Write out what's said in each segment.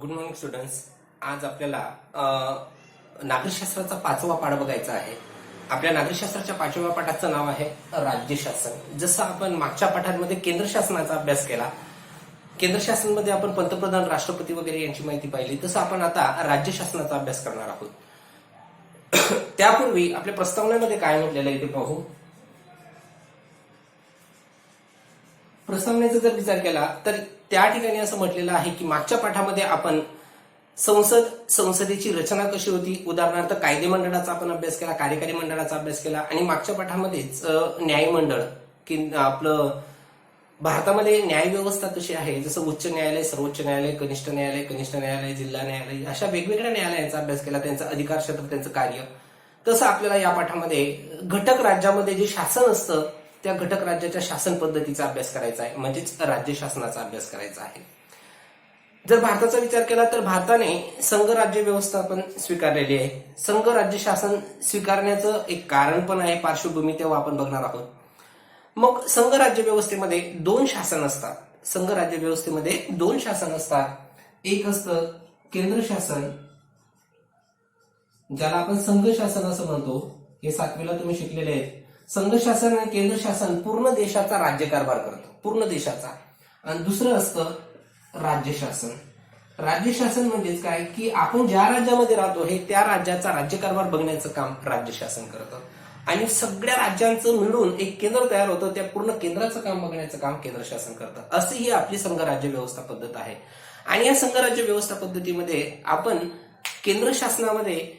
Good morning students. आज आपल्याला नागरिकशास्त्राचा 5वा पाठ बघायचा आहे. आपल्या नागरिकशास्त्राच्या 5व्या पाठाचं नाव आहे राज्यशासन. जसं आपण मागच्या पाठांमध्ये केंद्र शासनाचा अभ्यास केला, केंद्र शासनामध्ये आपण पंतप्रधान, राष्ट्रपती वगैरे यांची माहिती पाहिली, तसं आपण आता राज्य शासनाचा अभ्यास करणार आहोत. त्यापूर्वी आपल्या प्रस्तावनेमध्ये काय म्हटलेलं आहे ते पाहू. प्रस्तावनेचा जर विचार केला तर त्या ठिकाणी असं म्हटलेलं आहे की मागच्या पाठामध्ये आपण संसदेची रचना कशी होती, उदाहरणार्थ कायदे मंडळाचा आपण अभ्यास केला, कार्यकारी मंडळाचा अभ्यास केला, आणि मागच्या पाठामध्येच न्यायमंडळ की आपलं भारतामध्ये न्याय व्यवस्था कशी आहे, जसं उच्च न्यायालय, सर्वोच्च न्यायालय, कनिष्ठ न्यायालय, जिल्हा न्यायालय, अशा वेगवेगळ्या न्यायालयांचा अभ्यास केला, त्यांचं अधिकार क्षेत्र, त्यांचं कार्य. तसं आपल्याला या पाठामध्ये घटक राज्यामध्ये जे शासन असतं त्या घटक राज्याच्या शासन पद्धतीचा अभ्यास करायचा आहे, म्हणजेच राज्य शासनाचा अभ्यास करायचा आहे. जर भारताचा विचार केला तर भारताने संघ राज्य व्यवस्था पण स्वीकारलेली आहे. संघ राज्य शासन स्वीकारण्याचं एक कारण पण आहे, पार्श्वभूमी, तेव्हा आपण बघणार आहोत. मग संघ राज्य व्यवस्थेमध्ये दोन शासन असतात. संघ राज्य व्यवस्थेमध्ये दोन शासन असतात. एक असतं केंद्र शासन, ज्याला आपण संघ शासन असं म्हणतो. हे 7वीला तुम्ही शिकलेले आहेत. संघ शासन आणि केंद्र शासन पूर्ण देशाचा राज्यकारभार करतं, पूर्ण देशाचा. आणि दुसरं असतं राज्य शासन. राज्य शासन म्हणजेच काय की आपण ज्या राज्यामध्ये राहतो हे त्या राज्याचा राज्यकारभार बघण्याचं काम राज्य शासन करतं, आणि सगळ्या राज्यांचं मिळून एक केंद्र तयार होतं, त्या पूर्ण केंद्राचं काम बघण्याचं काम केंद्र शासन करतं. अशी ही आपली संघ राज्य व्यवस्था पद्धत आहे. आणि या संघ राज्य व्यवस्था पद्धतीमध्ये आपण केंद्र शासनामध्ये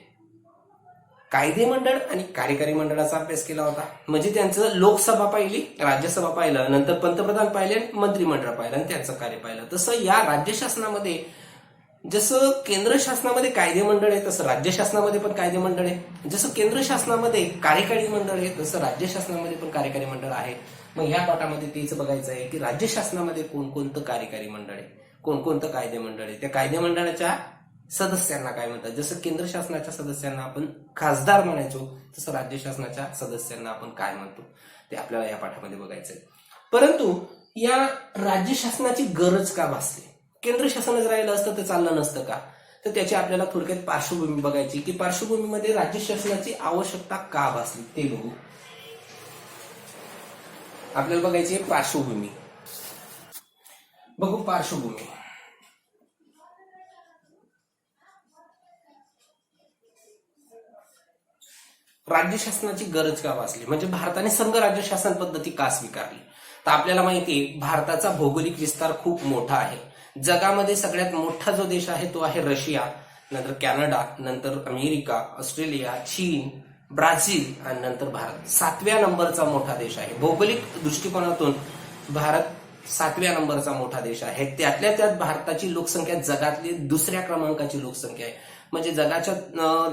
कायदे मंडळ आणि कार्यकारी मंडळाचा अभ्यास केला होता. म्हणजे त्यांचं लोकसभा पाहिली, राज्यसभा पाहिलं, नंतर पंतप्रधान पाहिले, मंत्रिमंडळ पाहिलं आणि त्यांचं कार्य पाहिलं. तसं या राज्य शासनामध्ये जसं केंद्र शासनामध्ये कायदे मंडळ आहे तसं राज्य शासनामध्ये पण कायदे मंडळ आहे. जसं केंद्र शासनामध्ये कार्यकारी मंडळ आहे तसं राज्य शासनामध्ये पण कार्यकारी मंडळ आहे. मग या पाठामध्ये तेच बघायचं आहे की राज्य शासनामध्ये कोणकोणतं कार्यकारी मंडळ आहे, कोणकोणतं कायदे मंडळ आहे, त्या कायदे मंडळाच्या सदस्यांना काय म्हणतात. जसं केंद्र शासनाच्या सदस्यांना आपण खासदार म्हणायचो, तसं राज्य शासनाच्या सदस्यांना आपण काय म्हणतो ते आपल्याला या पाठामध्ये बघायचंय. परंतु या राज्य शासनाची गरज का भासली? केंद्र शासनच राहिलं असतं तर चाललं नसतं का? तर त्याची आपल्याला थोडक्यात पार्श्वभूमी बघायची की पार्श्वभूमीमध्ये राज्य शासनाची आवश्यकता का भासली ते बघू. आपल्याला बघायची पार्श्वभूमी. बघू पार्श्वभूमी. राज्य शासनाची गरज का भासली म्हणजे भारताने संघ राज्य शासन पद्धती का स्वीकारली? तर आपल्याला माहिती आहे भारताचा भौगोलिक विस्तार खूप मोठा आहे. जगामध्ये सगळ्यात मोठा जो देश आहे तो आहे रशिया, नंतर कॅनडा, नंतर अमेरिका, ऑस्ट्रेलिया, चीन, ब्राझील आणि नंतर भारत. 7व्या नंबरचा मोठा देश आहे. भौगोलिक दृष्टिकोनातून भारत 7व्या नंबरचा मोठा देश आहे. त्यातल्या त्यात भारताची लोकसंख्या जगातली 2ऱ्या क्रमांकाची लोकसंख्या आहे. म्हणजे जगाच्या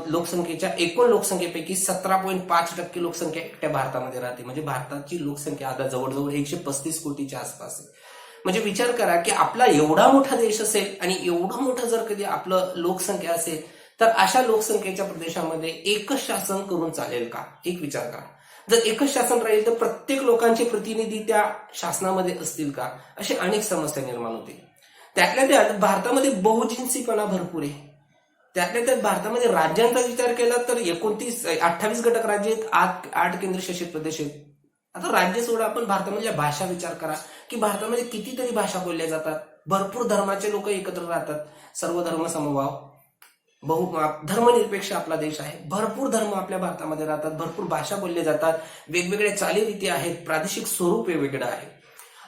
लोकसंख्येच्या एकूण लोकसंख्येपैकी 17.5% लोकसंख्या एकट्या भारतामध्ये राहते. म्हणजे भारताची लोकसंख्या आता जवळजवळ 135 कोटीच्या आसपास आहे. म्हणजे विचार करा की आपला एवढा मोठा देश असेल आणि एवढं मोठं जर कधी आपलं लोकसंख्या असेल तर अशा लोकसंख्येच्या प्रदेशामध्ये एकच शासन करून चालेल का? एक विचार करा. जर एकच शासन राहील तर प्रत्येक लोकांचे प्रतिनिधी त्या शासनामध्ये असतील का? अशी अनेक समस्या निर्माण होतील. त्यातल्या त्यात भारतामध्ये बहुजिन्सीपणा भरपूर आहे. त्यातल्या त्यात भारतामध्ये राज्यांचा विचार केला तर 28 घटक राज्य आहेत, 8 केंद्रशासित प्रदेश आहेत. आता राज्य सोडा, आपण भारतामधल्या भाषा विचार करा की भारतामध्ये कितीतरी भाषा बोलल्या जातात. भरपूर धर्माचे लोक एकत्र राहतात. सर्व धर्म समभाव, धर्मनिरपेक्ष आपला देश आहे. भरपूर धर्म आपल्या भारतामध्ये राहतात, भरपूर भाषा बोलल्या जातात, वेगवेगळ्या चालीरीती आहेत, प्रादेशिक स्वरूप वेगवेगळं आहे.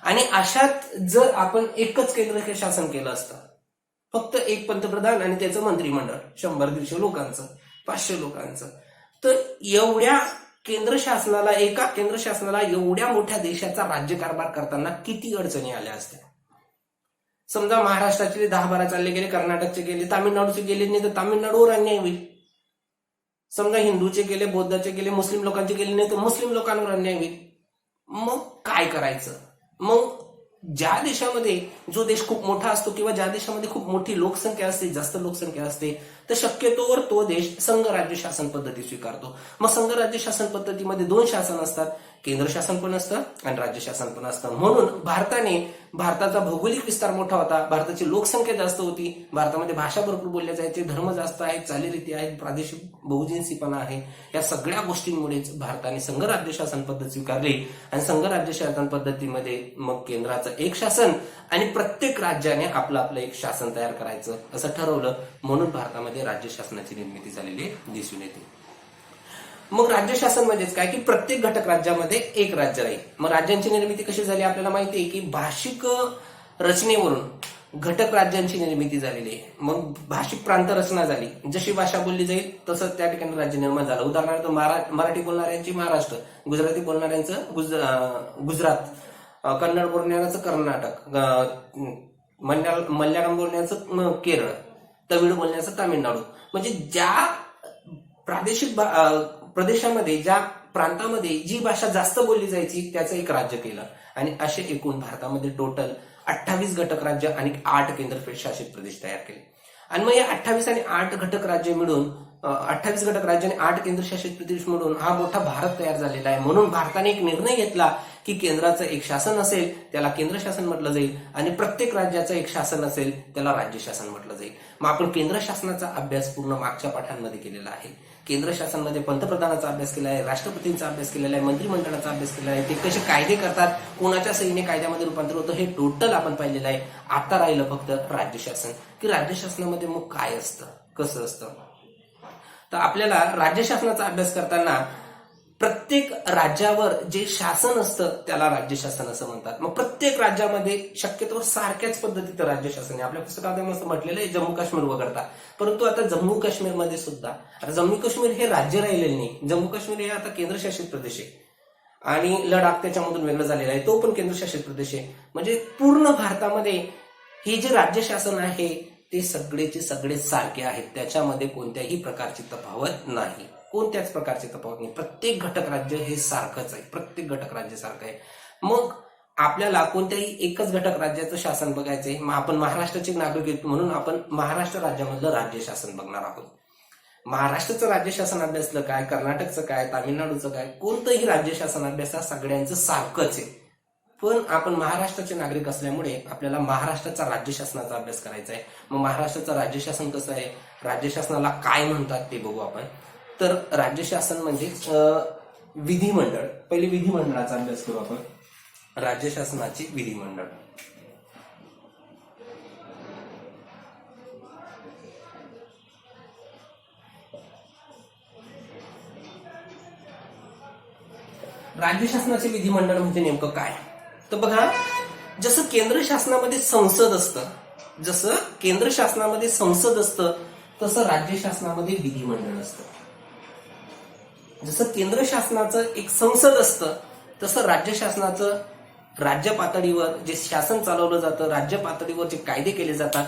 आणि अशात जर आपण एकच केंद्र शासन केलं असतं, फक्त एक पंतप्रधान आणि त्याचं मंत्रिमंडळ 100-150 लोकांचं, 500 लोकांचं, तर एवढ्या एका केंद्र शासनाला एवढ्या मोठ्या देशाचा राज्यकारभार करताना किती अडचणी आल्या असत्या. समजा महाराष्ट्राचे 10-12 चालले गेले, कर्नाटकचे गेले, तामिळनाडूचे गेले नाही तर तामिळनाडूवर अन्याय होईल. समजा हिंदूचे गेले, बौद्धाचे गेले, मुस्लिम लोकांचे गेले नाही तर मुस्लिम लोकांवर अन्याय होईल. मग काय करायचं? मग ज्या देशामध्ये जो देश खूप मोठा असतो किंवा ज्या देशामध्ये खूप मोठी लोकसंख्या असते, जास्त लोकसंख्या असते, तर शक्यतोवर तो देश संघ राज्य शासन पद्धती स्वीकारतो. मग संघ राज्य शासन पद्धतीमध्ये 2 शासन असतात, केंद्र शासन पण असतं आणि राज्य शासन पण असतं. म्हणून भारताचा भौगोलिक विस्तार मोठा होता, भारताची लोकसंख्या जास्त होती, भारतामध्ये भाषा भरपूर बोलल्या जायचे, धर्म जास्त आहेत, चालीरीती आहेत, प्रादेशिक बहुजिन्सीपणा आहे. या सगळ्या गोष्टींमुळेच भारताने संघ राज्य शासन पद्धत स्वीकारली आणि संघ राज्य शासन पद्धतीमध्ये मग केंद्राचं एक शासन आणि प्रत्येक राज्याने आपलं आपलं एक शासन तयार करायचं असं ठरवलं. म्हणून भारतामध्ये राज्य शासनाची निर्मिती झालेली दिसून येते. मग राज्य शासन म्हणजेच काय की प्रत्येक घटक राज्यामध्ये एक राज्य राहील. मग राज्यांची निर्मिती कशी झाली आपल्याला माहिती आहे की भाषिक रचनेवरून घटक राज्यांची निर्मिती झालेली आहे. मग भाषिक प्रांत रचना झाली, जशी भाषा बोलली जाईल तसं त्या ठिकाणी राज्य निर्माण झालं. उदाहरणार्थ मराठी बोलणाऱ्यांची महाराष्ट्र, गुजराती बोलणाऱ्यांचं गुजरात, कन्नड बोलणाऱ्यांचं कर्नाटक, मल्याळम बोलण्याचं केरळ, तमिळ बोलण्याचं तामिळनाडू. म्हणजे ज्या प्रादेशिक प्रदेशामध्ये, ज्या प्रांतामध्ये जी भाषा जास्त बोलली जायची त्याचं एक राज्य केलं. आणि असे एकूण भारतामध्ये टोटल 28 घटक राज्य आणि 8 केंद्रशासित प्रदेश तयार केले. आणि मग या 28 आणि 8 घटक राज्य मिळून 28 घटक राज्य आणि 8 केंद्रशासित प्रदेश मिळून हा मोठा भारत तयार झालेला आहे. म्हणून भारताने एक निर्णय घेतला की केंद्राचं एक शासन असेल त्याला केंद्र शासन म्हटलं जाईल आणि प्रत्येक राज्याचं एक शासन असेल त्याला राज्य शासन म्हटलं जाईल. मग आपण केंद्र शासनाचा अभ्यास पूर्ण मागच्या पाठांमध्ये केलेला आहे. केंद्र शासनामध्ये पंतप्रधानाचा अभ्यास केला आहे, राष्ट्रपतींचा अभ्यास केलेला आहे, मंत्रिमंडळाचा अभ्यास केलेला आहे, ते कसे कायदे करतात, कोणाच्या सहीने कायद्यामध्ये रूपांतर होतं हे टोटल आपण पाहिलेलं आहे. आता राहिलं फक्त राज्य शासन, की राज्य शासनामध्ये मग काय असतं, कसं असतं. तर आपल्याला राज्य शासनाचा अभ्यास करताना प्रत्येक राज्यावर जे शासन असतं त्याला राज्य शासन असं म्हणतात. मग प्रत्येक राज्यामध्ये शक्यतो सारख्याच पद्धतीचं राज्य शासन आहे. आपल्या पुस्तकामध्ये मस्त म्हटलेलं आहे जम्मू काश्मीर वगळता. परंतु आता जम्मू काश्मीरमध्ये सुद्धा, आता जम्मू काश्मीर हे राज्य राहिलेलं नाही, जम्मू काश्मीर हे आता केंद्रशासित प्रदेश आहे आणि लडाख त्याच्यामधून वेगळं झालेला आहे, तो पण केंद्रशासित प्रदेश आहे. म्हणजे पूर्ण भारतामध्ये हे जे राज्य शासन आहे ते सगळेचे सगळे सारखे आहेत, त्याच्यामध्ये कोणत्याही प्रकारची तफावत नाही, कोणत्याच प्रकारची तफावत नाही. प्रत्येक घटक राज्य हे सारखंच आहे, प्रत्येक घटक राज्य सारखं आहे. मग आपल्याला कोणत्याही एकच घटक राज्याचं शासन बघायचंय. मग आपण महाराष्ट्राचे नागरिक म्हणून आपण महाराष्ट्र राज्यामधलं राज्य शासन बघणार आहोत. महाराष्ट्राचं राज्य शासन अभ्यासलं काय, कर्नाटकचं काय, तामिळनाडूचं काय, कोणतंही राज्य शासन अभ्यासा सगळ्यांचं सारखंच आहे. पण आपण महाराष्ट्राचे नागरिक असल्यामुळे आपल्याला महाराष्ट्राचा राज्य शासनाचा अभ्यास करायचा आहे. मग महाराष्ट्राचं राज्य शासन कसं आहे, राज्य शासनाला काय म्हणतात ते बघू आपण. तर राज्य शासन म्हणजे विधिमंडळ. पहिले विधिमंडळाचा अभ्यास करू आपण. राज्य शासनाचे विधिमंडळ. राज्य शासनाचे विधिमंडळ म्हणजे नेमकं काय. तर बघा, जसं केंद्र शासनामध्ये संसद असतं, तसं राज्य शासनामध्ये विधिमंडळ असतं. जसं केंद्र शासनाचं एक संसद असतं तसं राज्य शासनाचं राज्य पातळीवर जे शासन चालवलं जातं, राज्य पातळीवर जे कायदे केले जातात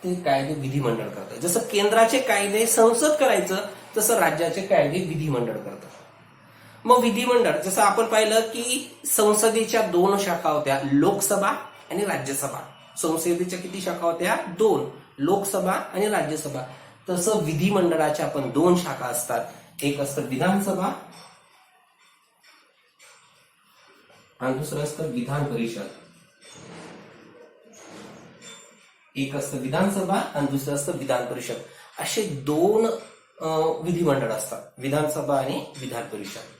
ते कायदे विधिमंडळ करतं. जसं केंद्राचे कायदे संसद करायचं तसं राज्याचे कायदे विधिमंडळ करतं. मग विधिमंडळ जसं आपण पाहिलं की संसदेच्या 2 शाखा होत्या, लोकसभा आणि राज्यसभा. संसदेच्या किती शाखा होत्या, 2, लोकसभा आणि राज्यसभा. तसं विधिमंडळाच्या पण 2 शाखा असतात. एक असतं विधानसभा आणि दुसरं असतं विधान परिषद. एक असतं विधानसभा आणि दुसरं असतं विधान परिषद. असे 2 विधिमंडळ असतात, विधानसभा आणि विधान परिषद.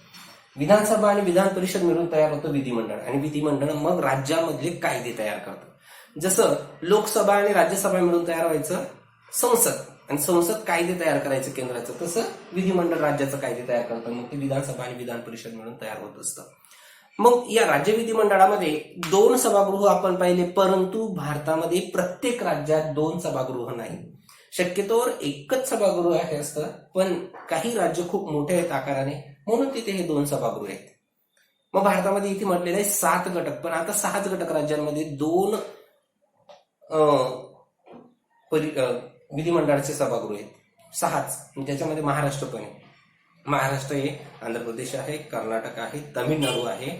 विधानसभा आणि विधान परिषद मिळून तयार होतं विधिमंडळ आणि विधिमंडळ मग राज्यामधले कायदे तयार करतं. जसं लोकसभा आणि राज्यसभा मिळून तयार व्हायचं संसद आणि संसद कायदे तयार करायचं केंद्राचं, तसं विधिमंडळ राज्याचं कायदे तयार करतं. मग ते विधानसभा आणि विधान परिषद मिळून तयार होत असतं. मग या राज्य विधिमंडळामध्ये 2 सभागृह आपण पाहिले, परंतु भारतामध्ये प्रत्येक राज्यात 2 सभागृह नाही. शक्यतोवर एकच सभागृह आहे असतं, पण काही राज्य खूप मोठे आहेत आकाराने म्हणून तिथे हे 2 सभागृह आहेत. मग भारतामध्ये इथे म्हटलेलं आहे 7 घटक, पण आता 6 घटक राज्यांमध्ये 2 विधिमंडळाचे सभागृह आहेत, 6च. ज्याच्यामध्ये महाराष्ट्र पण आहे. महाराष्ट्र हे आंध्र प्रदेश आहे, कर्नाटक आहे, तामिळनाडू आहे,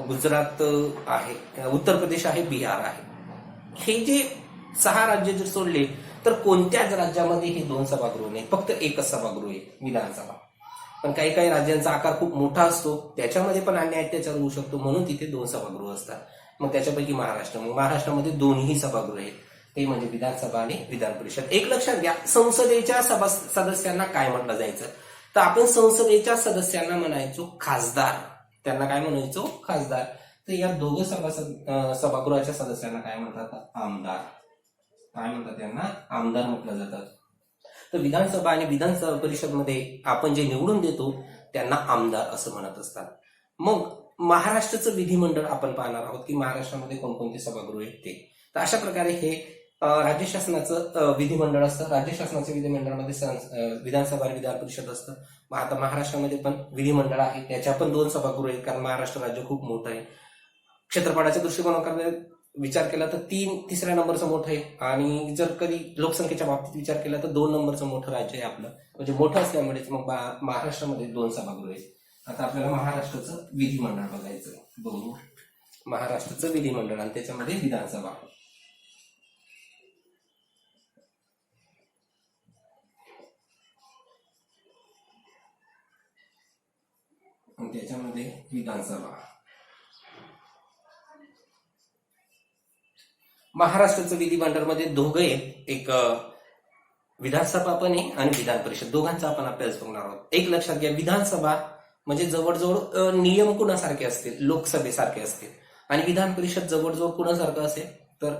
गुजरात आहे, उत्तर प्रदेश आहे, बिहार आहे. हे जे 6 राज्य जर सोडले तर कोणत्याच राज्यामध्ये हे 2 सभागृह नाही, फक्त एकच सभागृह आहे, विधानसभा. पण काही काही राज्यांचा आकार खूप मोठा असतो, त्याच्यामध्ये पण अन्याय अत्याचार होऊ शकतो, म्हणून तिथे 2 सभागृह असतात. मग त्याच्यापैकी महाराष्ट्र, मग महाराष्ट्रामध्ये 2ही सभागृह आहेत, ते म्हणजे विधानसभा आणि विधान परिषद. एक लक्षात घ्या, संसदेच्या सदस्यांना काय म्हटलं जायचं, तर आपण संसदेच्या सदस्यांना म्हणायचो खासदार. त्यांना काय म्हणायचो, खासदार. तर या दोघं सभागृहाच्या सदस्यांना काय म्हणतात, आमदार. काय म्हणतात त्यांना, आमदार म्हटलं जातं. तर विधानसभा आणि विधान परिषदमध्ये आपण जे निवडून देतो त्यांना आमदार असं म्हणत असतात. मग महाराष्ट्राचं विधिमंडळ आपण पाहणार आहोत की महाराष्ट्रामध्ये कोणकोणते सभागृह आहेत ते. तर अशा प्रकारे हे राज्य शासनाचं विधिमंडळ असतं. राज्य शासनाच्या विधिमंडळामध्ये विधानसभा आणि विधान परिषद असतं. मग आता महाराष्ट्रामध्ये पण विधिमंडळ आहे, त्याच्या पण 2 सभागृह आहेत, कारण महाराष्ट्र राज्य खूप मोठं आहे. क्षेत्रफळाच्या दृष्टिकोनाकडे विचार केला तर 3-3 नंबरचं मोठं आहे, आणि जर कधी लोकसंख्येच्या बाबतीत विचार केला तर 2 नंबरचं मोठं राज्य आहे आपलं. म्हणजे मोठं असल्यामुळेच मग महाराष्ट्रामध्ये 2 सभागृह आहेत. आता आपल्याला महाराष्ट्राचं विधिमंडळ बघायचं, बघू महाराष्ट्राचं विधिमंडळ आणि त्याच्यामध्ये विधानसभा. आणि त्याच्यामध्ये विधानसभा. महाराष्ट्राचं विधिमंडळमध्ये दोघं आहेत, एक विधानसभा पण आहे आणि विधान परिषद, दोघांचा आपण अभ्यास बघणार आहोत. एक लक्षात घ्या, विधानसभा म्हणजे जवळजवळ नियम कुणासारखे असतील, लोकसभेसारखे असतील, आणि विधान परिषद जवळजवळ कुणासारखं असेल तर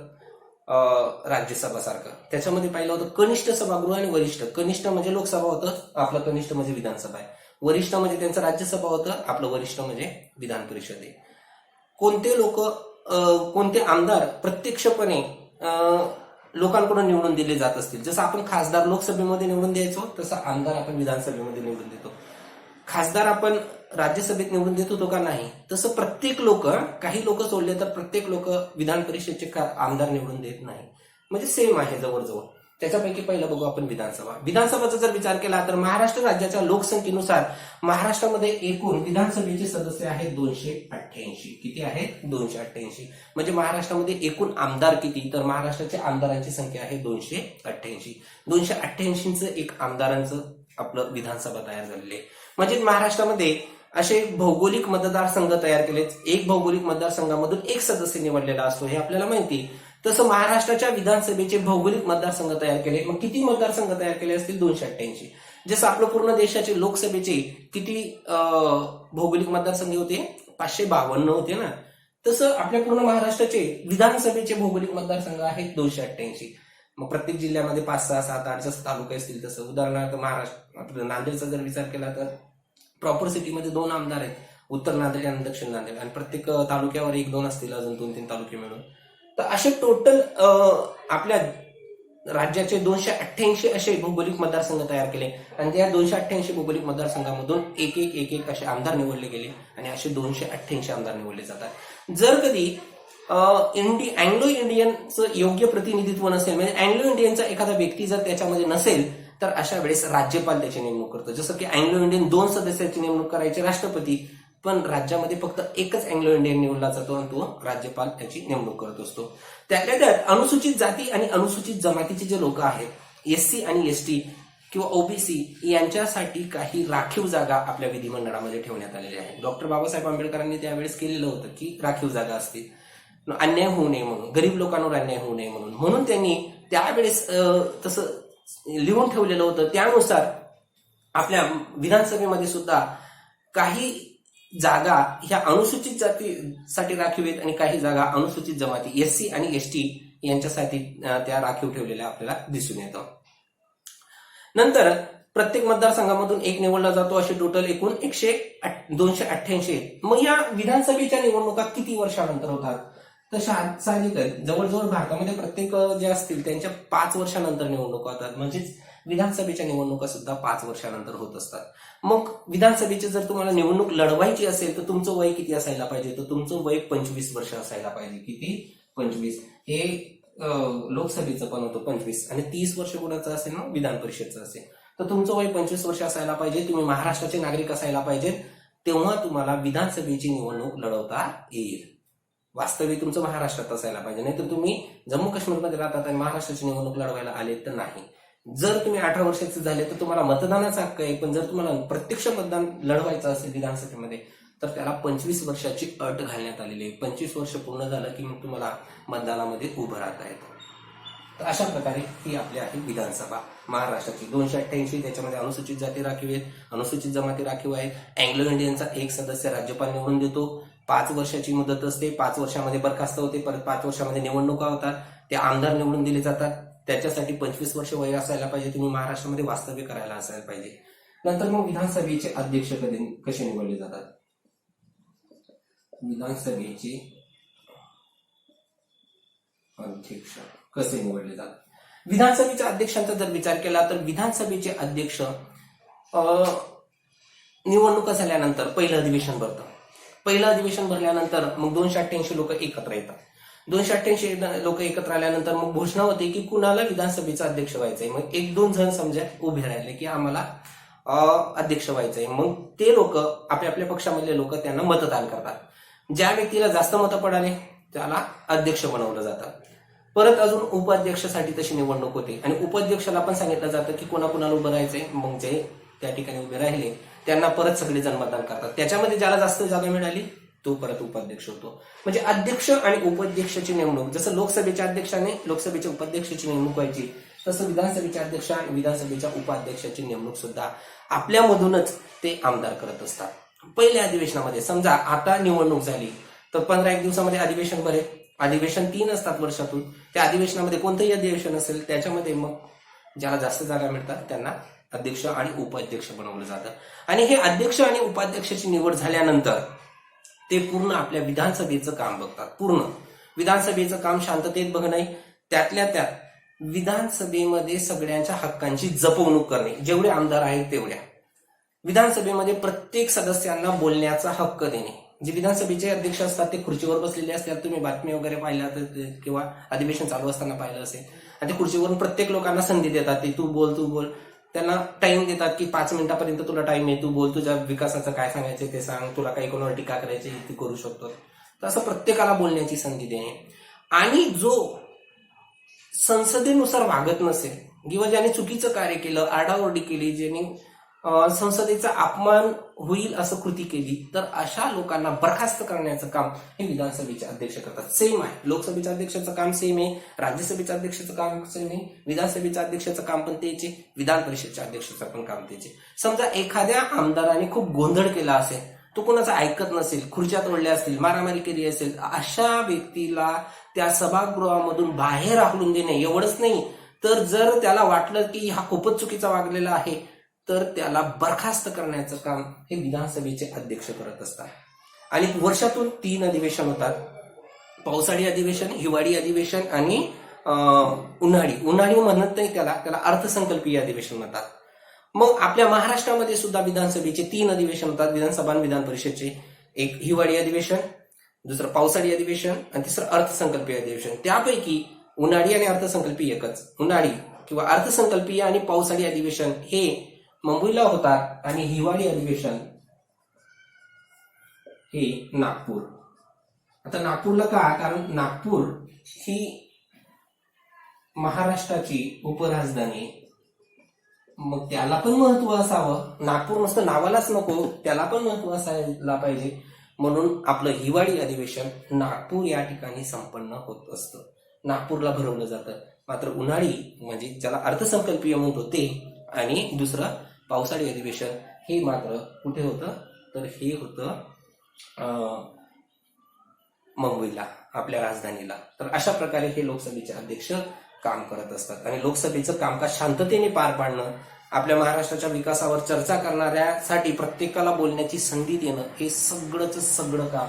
राज्यसभासारखं. त्याच्यामध्ये पाहिलं होतं कनिष्ठ सभागृह आणि वरिष्ठ. कनिष्ठ म्हणजे लोकसभा होतं, आपलं कनिष्ठ म्हणजे विधानसभा आहे. वरिष्ठ म्हणजे त्यांचं राज्यसभा होतं, आपलं वरिष्ठ म्हणजे विधान परिषद आहे. कोणते लोक, कोणते आमदार प्रत्यक्षपणे लोकांकडून निवडून दिले जात असतील, जसं आपण खासदार लोकसभेमध्ये निवडून द्यायचो तसं आमदार आपण विधानसभेमध्ये निवडून देतो. खासदार आपण राज्यसभेत निवडून देत होतो का, नाही. तसं प्रत्येक लोक, काही लोक सोडले तर प्रत्येक लोक विधान परिषदेचे आमदार निवडून देत नाही. म्हणजे सेम आहे जवळजवळ. त्याच्यापैकी पहिलं बघू आपण विधानसभा. विधानसभाचा जर विचार केला तर महाराष्ट्र राज्याच्या लोकसंख्येनुसार महाराष्ट्रामध्ये एकूण विधानसभेचे सदस्य आहेत 288. किती आहेत, 288. म्हणजे महाराष्ट्रामध्ये एकूण आमदार किती, तर महाराष्ट्राच्या आमदारांची संख्या आहे 288. 288चं एक आमदारांचं आपलं विधानसभा तयार झालेली आहे. म्हणजे महाराष्ट्रामध्ये असे भौगोलिक मतदारसंघ तयार केले, एक भौगोलिक मतदारसंघामधून एक सदस्य निवडलेला असतो, हे आपल्याला माहिती. तसं महाराष्ट्राच्या विधानसभेचे भौगोलिक मतदारसंघ तयार केले. मग किती मतदारसंघ तयार केले असतील, 288. जसं आपलं पूर्ण देशाचे लोकसभेचे किती भौगोलिक मतदारसंघ होते, 552 होते ना, तसं आपल्या पूर्ण महाराष्ट्राचे विधानसभेचे भौगोलिक मतदारसंघ आहेत 288. मग प्रत्येक जिल्ह्यामध्ये 5, 6, 7, 8 जसं तालुका असतील तसं. उदाहरणार्थ महाराष्ट्र नांदेडचा जर विचार केला तर प्रॉपर सिटीमध्ये 2 आमदार आहेत, उत्तर नांदेड आणि दक्षिण नांदेड, आणि प्रत्येक तालुक्यावर 1-2 असतील, अजून 2-3 तालुके मिळून. तर असे टोटल आपल्या राज्याचे 288 असे भौगोलिक मतदारसंघ तयार केले, आणि त्या 288 भौगोलिक मतदारसंघामधून एक असे आमदार निवडले गेले, आणि असे 288 आमदार निवडले जातात. जर कधी अँग्लो इंडियनचं योग्य प्रतिनिधित्व नसेल, म्हणजे अँग्लो इंडियनचा एखादा व्यक्ती जर त्याच्यामध्ये नसेल, तर अशा वेळेस राज्यपाल त्याची नेमणूक करतो. जसं की अँग्लो इंडियन 2 सदस्याची नेमणूक करायचे राष्ट्रपती, पण राज्यामध्ये फक्त एकच अँग्लो इंडियन निवडला जातो आणि तो राज्यपाल त्याची नेमणूक करत असतो. त्यातल्या त्यात अनुसूचित जाती आणि अनुसूचित जमातीचे जे लोक आहेत, SC आणि ST किंवा OBC, यांच्यासाठी काही राखीव जागा आपल्या विधिमंडळामध्ये ठेवण्यात आलेल्या आहेत. डॉक्टर बाबासाहेब आंबेडकरांनी त्यावेळेस केलेलं होतं की राखीव जागा असतील, अन्याय होऊ नये म्हणून, गरीब लोकांवर अन्याय होऊ नये म्हणून त्यांनी त्यावेळेस तसं लिहून ठेवलेलं होतं. त्यानुसार आपल्या विधानसभेमध्ये सुद्धा काही जागा ह्या अनुसूचित जातीसाठी राखीव आहेत आणि काही जागा अनुसूचित जमाती SC आणि ST यांच्यासाठी त्या राखीव ठेवलेल्या आपल्याला दिसून येतं. नंतर प्रत्येक मतदारसंघामधून एक निवडला जातो, असे टोटल एकूण 288 आहेत. मग या विधानसभेच्या निवडणुका किती वर्षानंतर होतात, तर साहजिकच जवळजवळ भारतामध्ये प्रत्येक जे असतील त्यांच्या 5 वर्षानंतर निवडणुका होतात. म्हणजेच विधानसभेच्या निवडणुका सुद्धा 5 वर्षानंतर होत असतात. मग विधानसभेची जर तुम्हाला निवडणूक लढवायची असेल तर तुमचं वय किती असायला पाहिजे, तर तुमचं वय 25 वर्ष असायला पाहिजे. किती, 25. हे लोकसभेचं पण होतं 25, आणि 30 वर्ष कोणाचं असेल ना, विधान परिषदचं असेल. तर तुमचं वय 25 वर्ष असायला पाहिजे, तुम्ही महाराष्ट्राचे नागरिक असायला पाहिजेत, तेव्हा तुम्हाला विधानसभेची निवडणूक लढवता येईल. वास्तविक तुमचं महाराष्ट्रात असायला पाहिजे, नाही तर तुम्ही जम्मू काश्मीरमध्ये राहतात आणि महाराष्ट्राची निवडणूक लढवायला आले तर नाही. जर तुम्ही 18 वर्षाचे झाले तर तुम्हाला मतदानाचा हक्क आहे, पण जर तुम्हाला प्रत्यक्ष मतदान लढवायचं असेल विधानसभेमध्ये तर त्याला 25 वर्षाची अट घालण्यात आलेली आहे. 25 वर्ष पूर्ण झालं की मग तुम्हाला मतदानामध्ये उभं राहता येतं. तर अशा प्रकारे ही आपली आहे विधानसभा महाराष्ट्राची. 288 त्याच्यामध्ये अनुसूचित जाती राखीव आहेत, अनुसूचित जमाती राखीव आहेत. अँग्लो इंडियनचा एक सदस्य राज्यपाल निवडून देतो. 5 वर्षाची मुदत असते. 5 वर्षामध्ये बरखास्त होते, परत 5 वर्षामध्ये निवडणुका होतात, ते आमदार निवडून दिले जातात. त्याच्यासाठी 25 वर्ष वय असायला पाहिजे, तुम्ही महाराष्ट्रामध्ये वास्तव्य करायला असायला पाहिजे. नंतर मग विधानसभेचे अध्यक्ष कसे निवडले जातात? विधानसभेचे अध्यक्ष कसे निवडले जातात? विधानसभेच्या अध्यक्षांचा जर विचार केला तर विधानसभेचे अध्यक्ष निवडणुका झाल्यानंतर पहिलं अधिवेशन भरतं. पहिलं अधिवेशन भरल्यानंतर मग 288 लोक एकत्र येतात. 288 लोक एकत्र आल्यानंतर मग घोषणा होते की कुणाला विधानसभेचा अध्यक्ष व्हायचंय. मग 1-2 जण समजा उभे राहिले की आम्हाला अध्यक्ष व्हायचंय. मग ते लोक आपल्या आपल्या पक्षामधले लोक त्यांना मतदान करतात. ज्या व्यक्तीला जास्त मतं पडाले त्याला अध्यक्ष बनवलं जातं. परत अजून उपाध्यक्षासाठी तशी निवडणूक होते आणि उपाध्यक्षाला पण सांगितलं जातं की कोणाकोणाला उभं राहायचंय. मग जे त्या ठिकाणी उभे राहिले त्यांना परत सगळेजण मतदान करतात. त्याच्यामध्ये ज्याला जास्त जागा मिळाली तो परत उपाध्यक्ष होतो. म्हणजे अध्यक्ष आणि उपाध्यक्षाची नेमणूक, जसं लोकसभेच्या अध्यक्षाने लोकसभेच्या उपाध्यक्षाची नेमणूक व्हायची तसं विधानसभेच्या अध्यक्ष आणि विधानसभेच्या उपाध्यक्षाची नेमणूक सुद्धा आपल्यामधूनच ते आमदार करत असतात. पहिल्या अधिवेशनामध्ये समजा आता निवडणूक झाली तर 15-1 दिवसामध्ये अधिवेशन भरेल. अधिवेशन 3 असतात वर्षातून. त्या अधिवेशनामध्ये कोणतंही अधिवेशन असेल त्याच्यामध्ये मग ज्याला जास्त जागा मिळतात त्यांना अध्यक्ष आणि उपाध्यक्ष बनवलं जातं. आणि हे अध्यक्ष आणि उपाध्यक्षाची निवड झाल्यानंतर ते पूर्ण आपल्या विधानसभेचं काम बघतात. पूर्ण विधानसभेचं काम शांततेत बघणं, त्यातल्या त्यात विधानसभेमध्ये सगळ्यांच्या हक्कांची जपवणूक करणे. जेवढे आमदार आहेत तेवढ्या विधानसभेमध्ये प्रत्येक सदस्यांना बोलण्याचा हक्क देणे. जे विधानसभेचे अध्यक्ष असतात ते खुर्चीवर बसलेले असतात. तुम्ही बातमी वगैरे पाहिल्या तर किंवा अधिवेशन चालू असताना पाहिलं असेल. आणि ते खुर्चीवरून प्रत्येक लोकांना संधी देतात, ते तू बोल. त्यांना टाइम देतात की 5 मिनिटापर्यंत तुला टाइम आहे, तू बोल, तुझ्या विकासाचं काय सांगायचं ते सांग, तुला काही कोणावर टीका करायची ती करू शकतो. तर असं प्रत्येकाला बोलण्याची संधी देणे. आणि जो संसदेनुसार वागत नसेल किंवा ज्याने चुकीचं कार्य केलं, आरडाओरडी केली, ज्याने संसदेचा अपमान होईल असं कृती केली तर अशा लोकांना बरखास्त करण्याचं काम हे विधानसभेचे अध्यक्ष करतात. सेम आहे, लोकसभेच्या अध्यक्षाचं काम सेम आहे, राज्यसभेच्या अध्यक्षाचं काम सेम आहे, विधानसभेच्या अध्यक्षाचं काम पण तेच आहे, विधान परिषदेच्या अध्यक्षाचं पण काम तेच आहे. समजा एखाद्या आमदाराने खूप गोंधळ केला असेल, तो कोणाचं ऐकत नसेल, खुर्च्या तोडल्या असतील, मारामारी केली असेल, अशा व्यक्तीला त्या सभागृहामधून बाहेर हाकलून देणे. एवढंच नाही तर जर त्याला वाटलं की हा खूपच चुकीचा वागलेला आहे तर त्याला बरखास्त करण्याचं काम हे विधानसभेचे अध्यक्ष करत असतात. आणि वर्षातून 3 अधिवेशन होतात. पावसाळी अधिवेशन, हिवाळी अधिवेशन आणि उन्हाळी म्हणत नाही त्याला अर्थसंकल्पीय अधिवेशन म्हणतात. मग आपल्या महाराष्ट्रामध्ये सुद्धा विधानसभेचे 3 अधिवेशन होतात. विधानसभा आणि विधान परिषदचे. एक हिवाळी अधिवेशन, दुसरं पावसाळी अधिवेशन आणि तिसरं अर्थसंकल्पीय अधिवेशन. त्यापैकी उन्हाळी आणि अर्थसंकल्पीय एकच. उन्हाळी किंवा अर्थसंकल्पीय आणि पावसाळी अधिवेशन हे मुंबईला होतात आणि हिवाळी अधिवेशन हे नागपूर. आता नागपूरला का? कारण नागपूर ही महाराष्ट्राची उपराजधानी. मग त्याला पण महत्व असावं. नागपूर नुसतं नावालाच नको, त्याला पण महत्व असायला पाहिजे. म्हणून आपलं हिवाळी अधिवेशन नागपूर या ठिकाणी संपन्न होत असतं, नागपूरला भरवलं जातं. मात्र उन्हाळी म्हणजे ज्याला अर्थसंकल्पीय म्हणतो ते आणि दुसरं पावसाळी अधिवेशन हे मात्र कुठे होतं तर हे होतं मुंबईला, आपल्या राजधानीला. तर अशा प्रकारे हे लोकसभेचे अध्यक्ष काम करत असतात. आणि लोकसभेचं कामकाज शांततेने पार पाडणं, आपल्या महाराष्ट्राच्या विकासावर चर्चा करणाऱ्यासाठी प्रत्येकाला बोलण्याची संधी देणं हे सगळं काम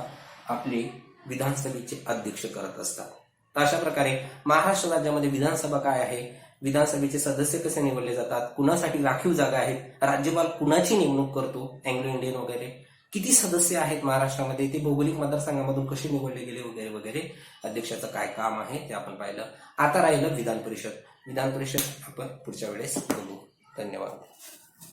आपले विधानसभेचे अध्यक्ष करत असतात. तर अशा प्रकारे महाराष्ट्र राज्यामध्ये विधानसभा काय आहे, विधानसभेचे सदस्य कसे निवडले जातात, कुणासाठी राखीव जागा आहेत, राज्यपाल कुणाची नेमणूक करतो, अँग्लो इंडियन वगैरे, किती सदस्य आहेत महाराष्ट्रामध्ये, ते भौगोलिक मतदारसंघामधून कसे निवडले गेले वगैरे वगैरे, अध्यक्षाचं काय काम आहे ते आपण पाहिलं. आता राहिलं विधान परिषद. विधान परिषद आपण पुढच्या वेळेस बघू. धन्यवाद.